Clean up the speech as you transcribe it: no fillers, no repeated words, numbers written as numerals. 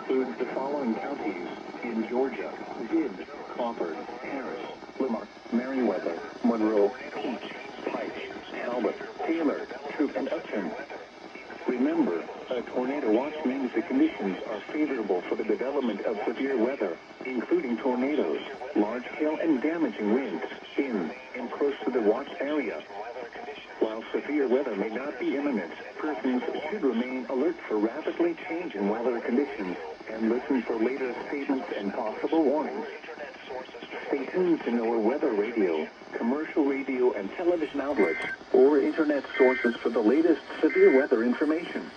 includes the following counties in Georgia: Bibb, Crawford, Harris, Lamar, Meriwether, Monroe, Peach, Pike, Talbot, Taylor, Troup, and Upton. Remember, a tornado watch means the conditions are favorable for the development of severe weather, including tornadoes, large hail, and damaging winds in and close to the watch area. While severe weather may not be imminent, persons should remain alert for rapidly changing weather conditions and listen for later statements and possible warnings. Stay tuned to know weather radio, commercial radio and television outlets, or internet sources for the latest severe weather information.